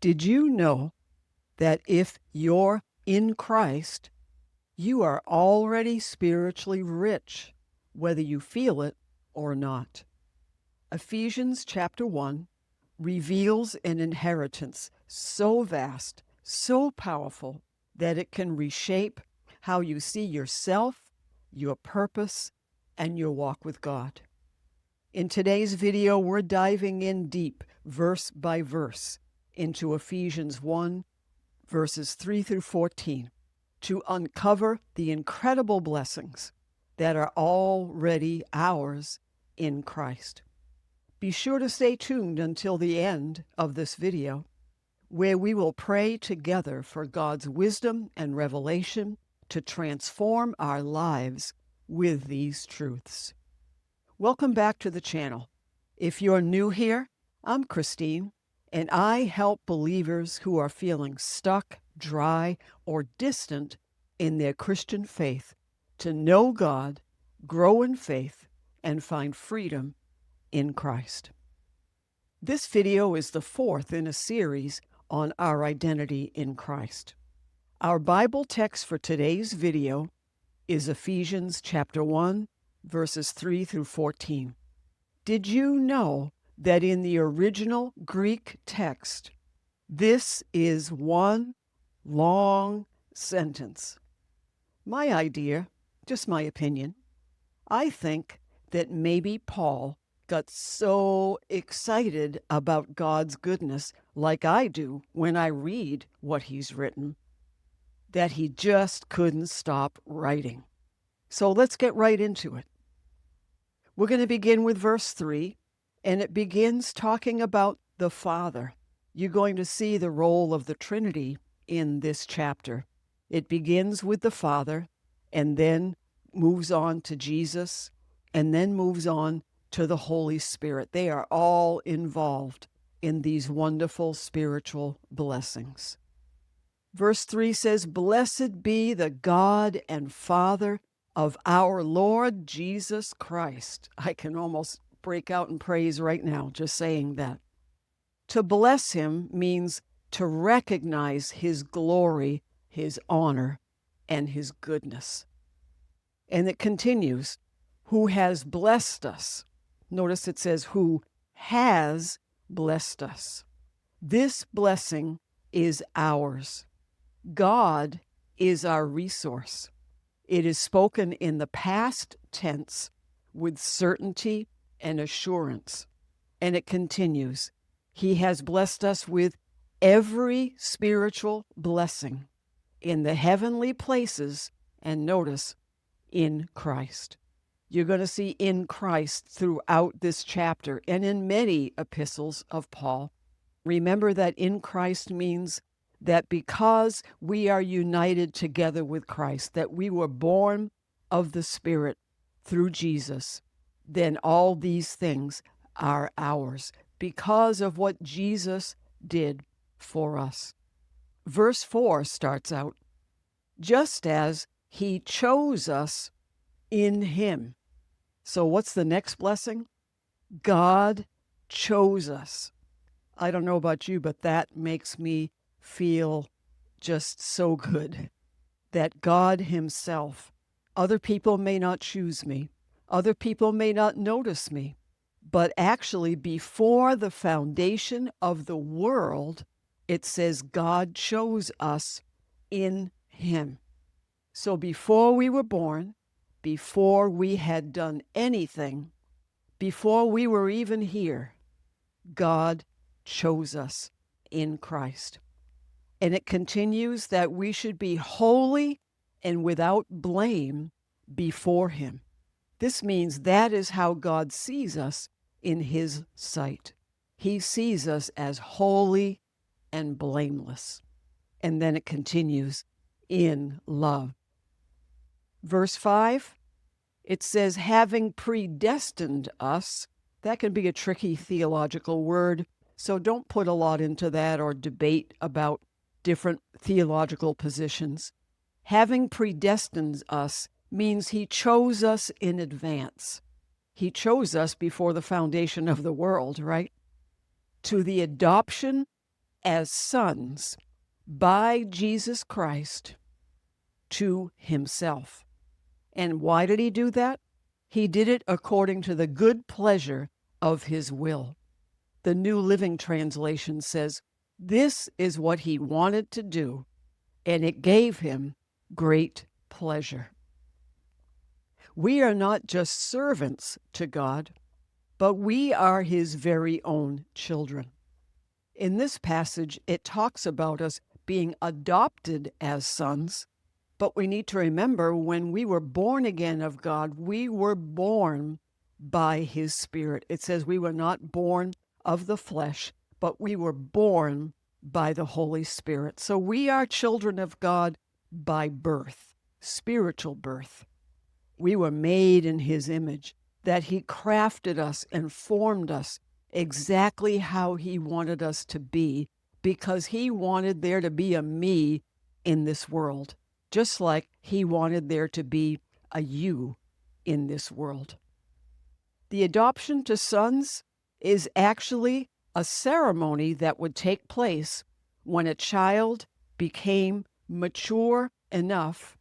Did you know that if you're in Christ, you are already spiritually rich, whether you feel it or not? Ephesians chapter 1 reveals an inheritance so vast, so powerful, that it can reshape how you see yourself, your purpose, and your walk with God. In today's video, we're diving in deep, verse by verse, into Ephesians 1, verses 3 through 14, to uncover the incredible blessings that are already ours in Christ. Be sure to stay tuned until the end of this video, where we will pray together for God's wisdom and revelation to transform our lives with these truths. Welcome back to the channel. If you're new here, I'm Christine, and I help believers who are feeling stuck, dry, or distant in their Christian faith to know God, grow in faith, and find freedom in Christ. This video is the fourth in a series on our identity in Christ. Our Bible text for today's video is Ephesians chapter 1, verses 3 through 14. Did you know that in the original Greek text, this is one long sentence? My idea, just my opinion, I think that maybe Paul got so excited about God's goodness, like I do when I read what he's written, that he just couldn't stop writing. So let's get right into it. We're going to begin with verse 3, and it begins talking about the Father. You're going to see the role of the Trinity in this chapter. It begins with the Father, and then moves on to Jesus, and then moves on to the Holy Spirit. They are all involved in these wonderful spiritual blessings. Verse 3 says, "Blessed be the God and Father of our Lord Jesus Christ." I can almost break out in praise right now just saying that. To bless him means to recognize his glory, his honor, and his goodness. And it continues, who has blessed us. Notice it says, who has blessed us. This blessing is ours. God is our resource. It is spoken in the past tense with certainty and assurance. And it continues, he has blessed us with every spiritual blessing in the heavenly places, and notice, in Christ. You're going to see in Christ throughout this chapter and in many epistles of Paul. Remember that in Christ means that because we are united together with Christ, that we were born of the Spirit through Jesus, then all these things are ours because of what Jesus did for us. Verse 4 starts out, just as he chose us in him. So what's the next blessing? God chose us. I don't know about you, but that makes me feel just so good that God himself, other people may not choose me, other people may not notice me, but actually before the foundation of the world, it says God chose us in him. So before we were born, before we had done anything, before we were even here, God chose us in Christ. And it continues that we should be holy and without blame before him. This means that is how God sees us in his sight. He sees us as holy and blameless. And then it continues, in love. Verse 5, it says, having predestined us. That can be a tricky theological word, so don't put a lot into that or debate about different theological positions. Having predestined us means he chose us in advance. He chose us before the foundation of the world, right? To the adoption as sons by Jesus Christ to himself. And why did he do that? He did it according to the good pleasure of his will. The New Living Translation says, this is what he wanted to do, and it gave him great pleasure. We are not just servants to God, but we are his very own children. In this passage, it talks about us being adopted as sons, but we need to remember when we were born again of God, we were born by his Spirit. It says we were not born of the flesh, but we were born by the Holy Spirit. So we are children of God by birth, spiritual birth. We were made in his image, that he crafted us and formed us exactly how he wanted us to be, because he wanted there to be a me in this world, just like he wanted there to be a you in this world. The adoption to sons is actually a ceremony that would take place when a child became mature enough.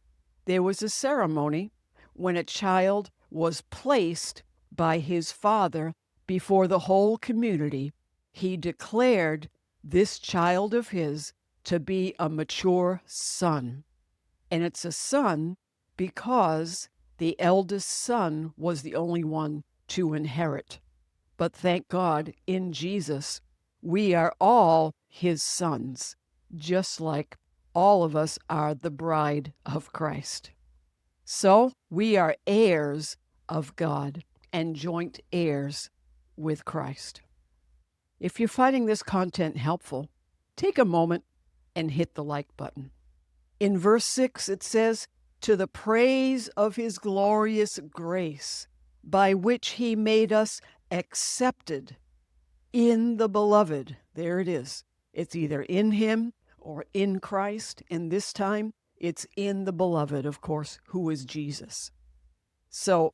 There was a ceremony when a child was placed by his father before the whole community. He declared this child of his to be a mature son. And it's a son because the eldest son was the only one to inherit. But thank God, in Jesus, we are all his sons, just like all of us are the bride of Christ. So we are heirs of God and joint heirs with Christ. If you're finding this content helpful, take a moment and hit the like button. In verse 6, it says, to the praise of his glorious grace, by which he made us accepted in the beloved. There it is. It's either in him or in Christ. And this time, it's in the beloved, of course, who is Jesus. So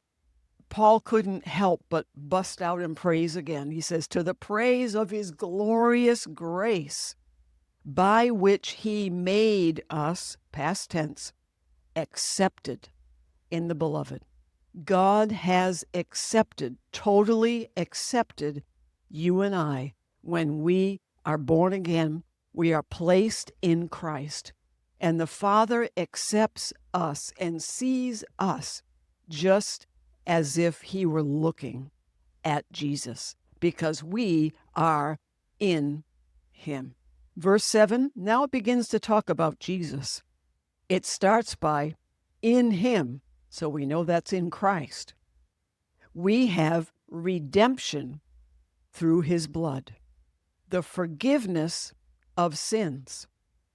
Paul couldn't help but bust out in praise again. He says, to the praise of his glorious grace, by which he made us, past tense, accepted in the beloved. God has accepted, totally accepted you and I. When we are born again, we are placed in Christ. And the Father accepts us and sees us just as if he were looking at Jesus, because we are in him. Verse 7, now it begins to talk about Jesus. It starts by, in him, so we know that's in Christ. We have redemption through his blood, the forgiveness of sins,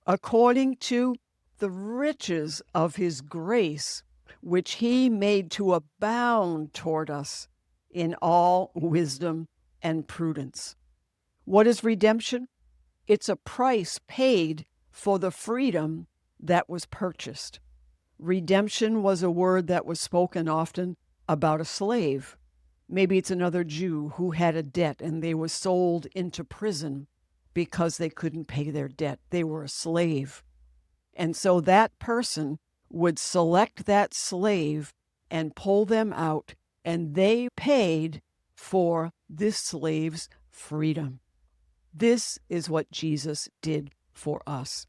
according to the riches of his grace, which he made to abound toward us in all wisdom and prudence. What is redemption? It's a price paid for the freedom that was purchased. Redemption was a word that was spoken often about a slave. Maybe it's another Jew who had a debt and they were sold into prison because they couldn't pay their debt. They were a slave. And so that person would select that slave and pull them out, and they paid for this slave's freedom. This is what Jesus did for us.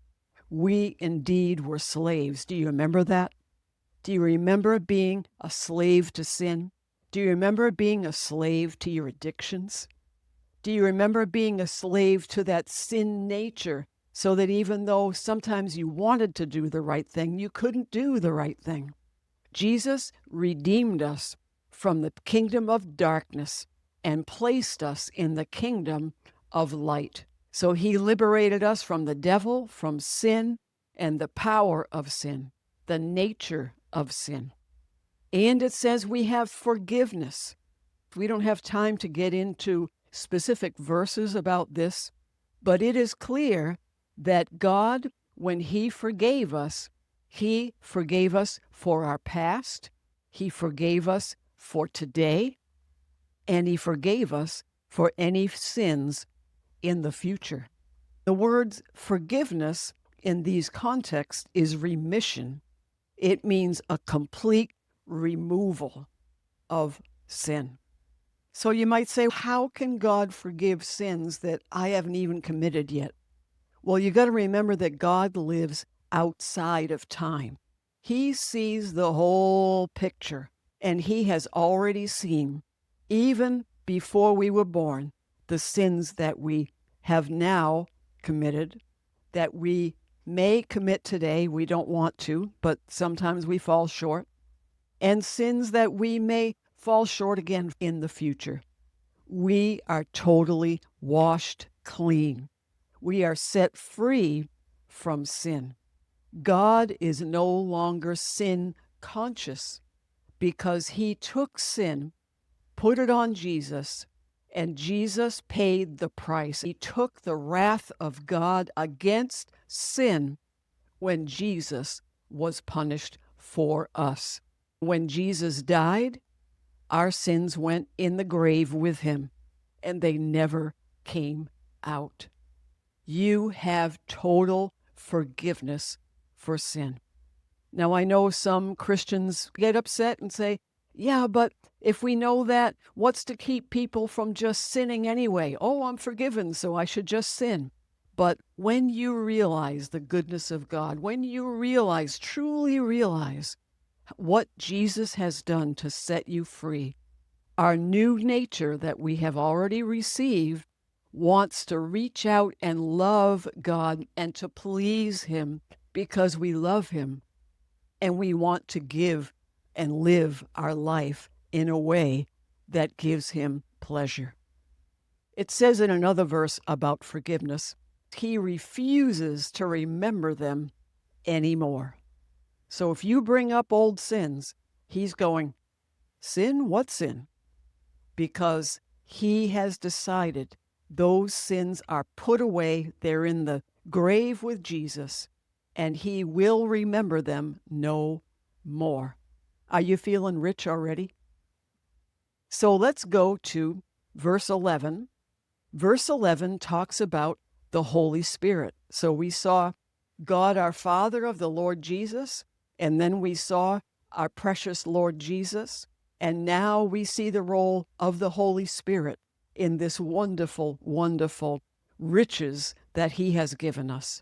We indeed were slaves. Do you remember that? Do you remember being a slave to sin? Do you remember being a slave to your addictions? Do you remember being a slave to that sin nature, so that even though sometimes you wanted to do the right thing, you couldn't do the right thing? Jesus redeemed us from the kingdom of darkness and placed us in the kingdom of light. So he liberated us from the devil, from sin, and the power of sin, the nature of sin. And it says we have forgiveness. We don't have time to get into specific verses about this, but it is clear that God, when he forgave us for our past, he forgave us for today, and he forgave us for any sins in the future. The word forgiveness in these contexts is remission. It means a complete removal of sin. So you might say, how can God forgive sins that I haven't even committed yet? Well, you got to remember that God lives outside of time. He sees the whole picture, and he has already seen, even before we were born, the sins that we have now committed, that we may commit today. We don't want to, but sometimes we fall short, and sins that we may fall short again in the future. We are totally washed clean. We are set free from sin. God is no longer sin conscious because he took sin, put it on Jesus, and Jesus paid the price. He took the wrath of God against sin when Jesus was punished for us. When Jesus died, our sins went in the grave with him, and they never came out. You have total forgiveness for sin. Now, I know some Christians get upset and say, yeah, but if we know that, what's to keep people from just sinning anyway? Oh, I'm forgiven, so I should just sin. But when you realize the goodness of God, when you realize, truly realize what Jesus has done to set you free, our new nature that we have already received wants to reach out and love God and to please him because we love him, and we want to give and live our life in a way that gives him pleasure. It says in another verse about forgiveness, he refuses to remember them anymore. So if you bring up old sins, he's going, sin? What sin? Because he has decided those sins are put away. They're in the grave with Jesus, and he will remember them no more. Are you feeling rich already? So let's go to verse 11. Verse 11 talks about the Holy Spirit. So we saw God our Father of the Lord Jesus, and then we saw our precious Lord Jesus, and now we see the role of the Holy Spirit in this wonderful, wonderful riches that he has given us.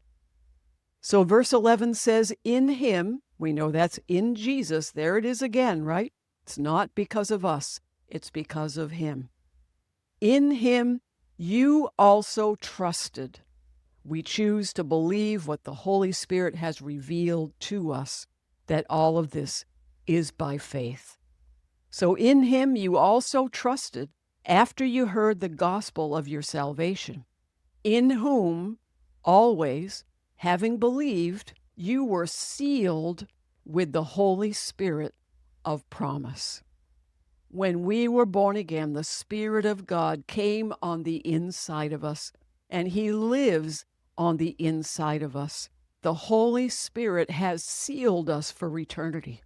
So verse 11 says, in him, we know that's in Jesus. There it is again, right? It's not because of us. It's because of him. In him, you also trusted. We choose to believe what the Holy Spirit has revealed to us, that all of this is by faith. So in him, you also trusted after you heard the gospel of your salvation, in whom always, having believed, you were sealed with the Holy Spirit of promise. When we were born again, the Spirit of God came on the inside of us, and he lives on the inside of us. The Holy Spirit has sealed us for eternity.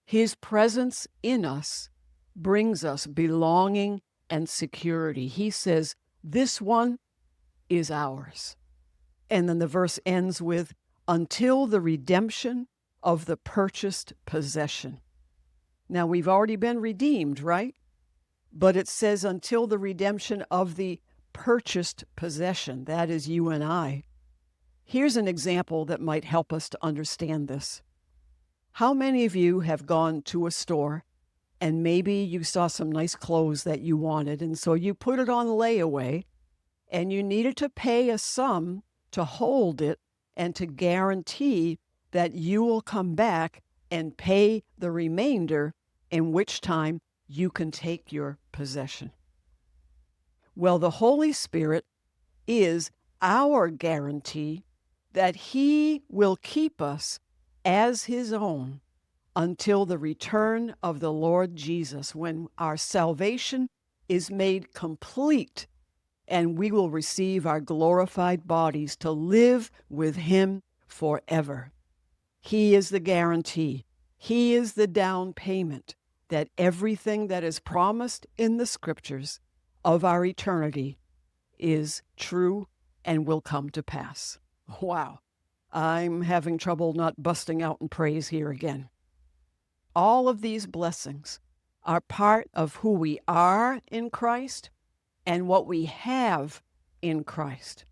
His presence in us brings us belonging and security. He says, this one is ours. And then the verse ends with, until the redemption of the purchased possession. Now, we've already been redeemed, right? But it says until the redemption of the purchased possession. That is you and I. Here's an example that might help us to understand this. How many of you have gone to a store and maybe you saw some nice clothes that you wanted, and so you put it on layaway and you needed to pay a sum to hold it and to guarantee that you will come back and pay the remainder, in which time you can take your possession? Well, the Holy Spirit is our guarantee that he will keep us as his own until the return of the Lord Jesus, when our salvation is made complete and we will receive our glorified bodies to live with him forever. He is the guarantee. He is the down payment that everything that is promised in the scriptures of our eternity is true and will come to pass. Wow. I'm having trouble not busting out in praise here again. All of these blessings are part of who we are in Christ and what we have in Christ.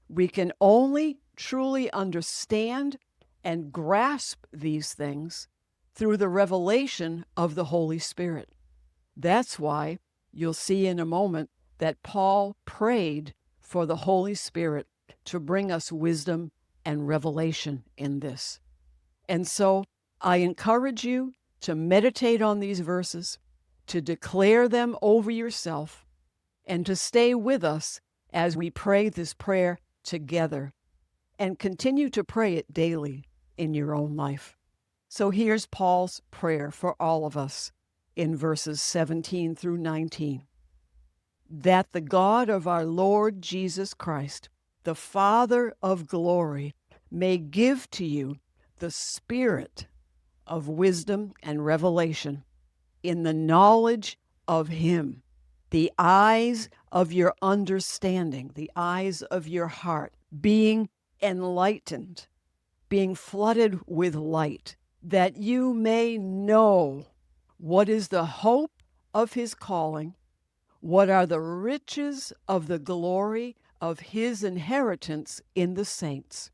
We can only truly understand and grasp these things through the revelation of the Holy Spirit. That's why you'll see in a moment that Paul prayed for the Holy Spirit to bring us wisdom and revelation in this. And so I encourage you to meditate on these verses, to declare them over yourself, and to stay with us as we pray this prayer together, and continue to pray it daily in your own life. So here's Paul's prayer for all of us in verses 17 through 19. That the God of our Lord Jesus Christ, the Father of glory, may give to you the spirit of wisdom and revelation in the knowledge of Him, the eyes of your understanding, the eyes of your heart, being enlightened, being flooded with light, that you may know what is the hope of His calling, what are the riches of the glory of His inheritance in the saints,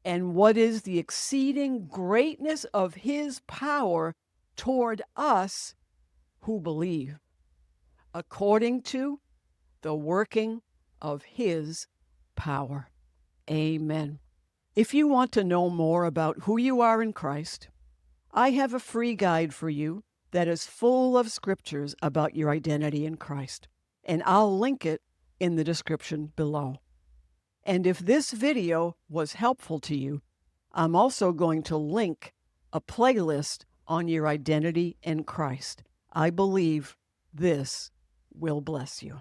and what is the exceeding greatness of His power toward us who believe, according to the working of His power. Amen. If you want to know more about who you are in Christ, I have a free guide for you that is full of scriptures about your identity in Christ, and I'll link it in the description below. And if this video was helpful to you, I'm also going to link a playlist on your identity in Christ. I believe this will bless you.